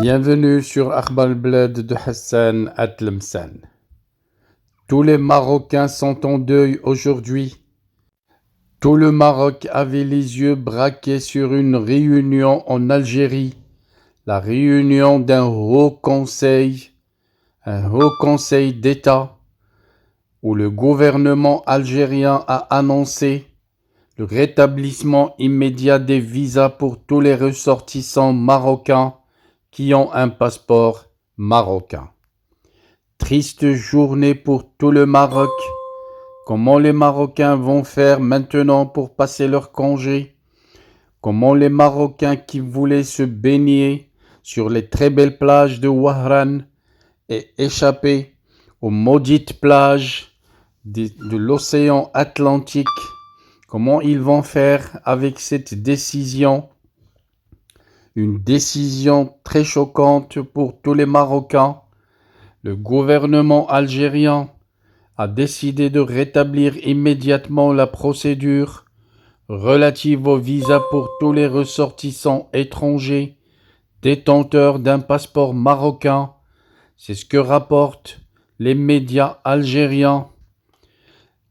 Bienvenue sur Akhbar Bled de Hassan Atlemsan. Tous les Marocains sont en deuil aujourd'hui. Tout le Maroc avait les yeux braqués sur une réunion en Algérie, la réunion d'un haut conseil d'État, où le gouvernement algérien a annoncé le rétablissement immédiat des visas pour tous les ressortissants marocains qui ont un passeport marocain. Triste journée pour tout le Maroc. Comment les Marocains vont faire maintenant pour passer leur congé? Comment les Marocains qui voulaient se baigner sur les très belles plages de Wahran et échapper aux maudites plages de l'océan Atlantique, comment ils vont faire avec cette décision? Une décision très choquante pour tous les Marocains. Le gouvernement algérien a décidé de rétablir immédiatement la procédure relative au visa pour tous les ressortissants étrangers détenteurs d'un passeport marocain. C'est ce que rapportent les médias algériens.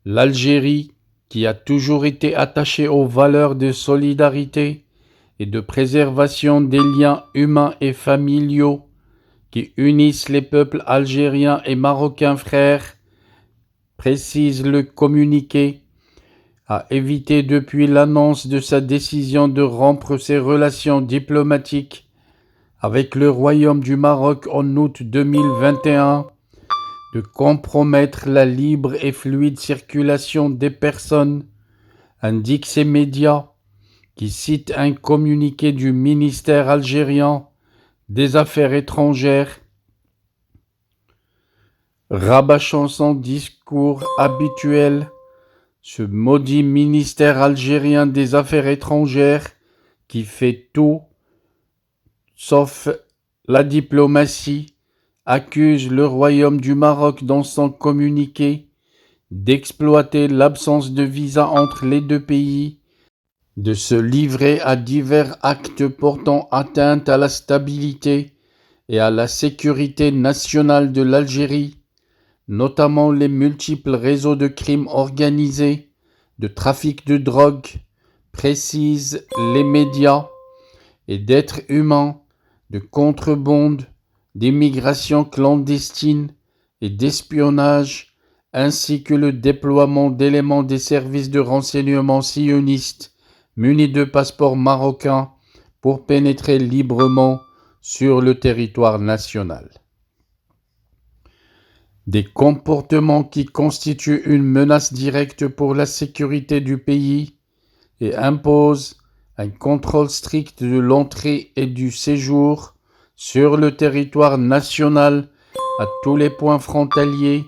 L'Algérie, qui a toujours été attachée aux valeurs de solidarité et de préservation des liens humains et familiaux qui unissent les peuples algériens et marocains frères, précise le communiqué, a évité depuis l'annonce de sa décision de rompre ses relations diplomatiques avec le Royaume du Maroc en août 2021, de compromettre la libre et fluide circulation des personnes, indiquent ces médias, qui citent un communiqué du ministère algérien des Affaires étrangères, rabâchant son discours habituel. Ce maudit ministère algérien des Affaires étrangères qui fait tout sauf la diplomatie accuse le Royaume du Maroc dans son communiqué d'exploiter l'absence de visa entre les deux pays, de se livrer à divers actes portant atteinte à la stabilité et à la sécurité nationale de l'Algérie, notamment les multiples réseaux de crimes organisés, de trafic de drogue, précisent les médias, et d'êtres humains, de contrebande, d'immigration clandestine et d'espionnage, ainsi que le déploiement d'éléments des services de renseignement sionistes munis de passeports marocains pour pénétrer librement sur le territoire national. Des comportements qui constituent une menace directe pour la sécurité du pays et imposent un contrôle strict de l'entrée et du séjour sur le territoire national à tous les points frontaliers,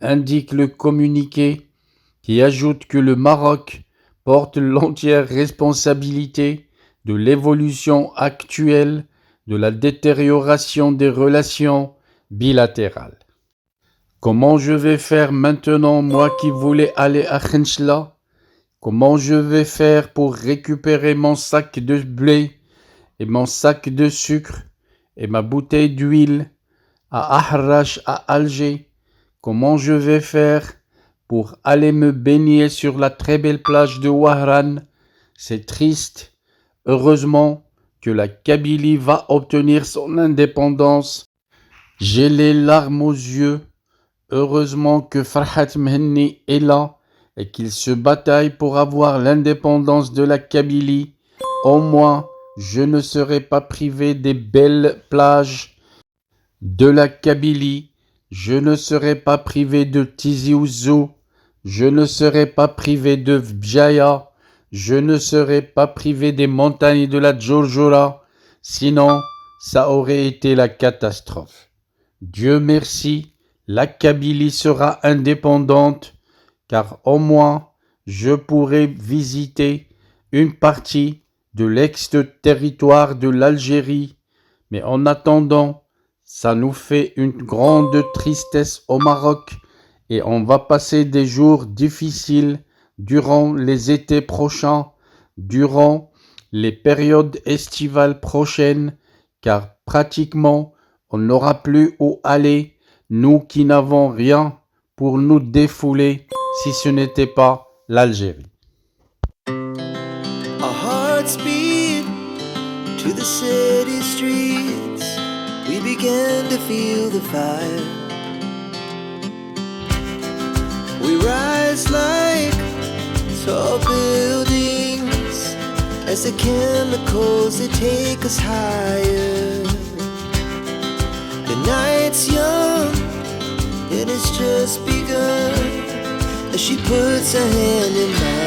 indique le communiqué, qui ajoute que le Maroc porte l'entière responsabilité de l'évolution actuelle de la détérioration des relations bilatérales. Comment je vais faire maintenant, moi qui voulais aller à Khenchla? Comment je vais faire pour récupérer mon sac de blé et mon sac de sucre et ma bouteille d'huile à Ahrache, à Alger? Comment je vais faire pour aller me baigner sur la très belle plage de Wahran? C'est triste. Heureusement que la Kabylie va obtenir son indépendance. J'ai les larmes aux yeux. Heureusement que Farhat Mhenni est là et qu'il se bataille pour avoir l'indépendance de la Kabylie. Au moins, je ne serai pas privé des belles plages de la Kabylie. Je ne serai pas privé de Tizi Ouzou. Je ne serai pas privé de Bjaya. Je ne serai pas privé des montagnes de la Djordjora. Sinon, ça aurait été la catastrophe. Dieu merci, la Kabylie sera indépendante, car au moins je pourrai visiter une partie de l'ex-territoire de l'Algérie. Mais en attendant, ça nous fait une grande tristesse au Maroc et on va passer des jours difficiles durant les étés prochains, durant les périodes estivales prochaines, car pratiquement, on n'aura plus où aller, nous qui n'avons rien pour nous défouler si ce n'était pas l'Algérie. Our hearts beat to the city streets. We began to feel the fire. We rise like tall buildings as the chemicals they take us higher. The night's young, it has just begun as she puts her hand in mine.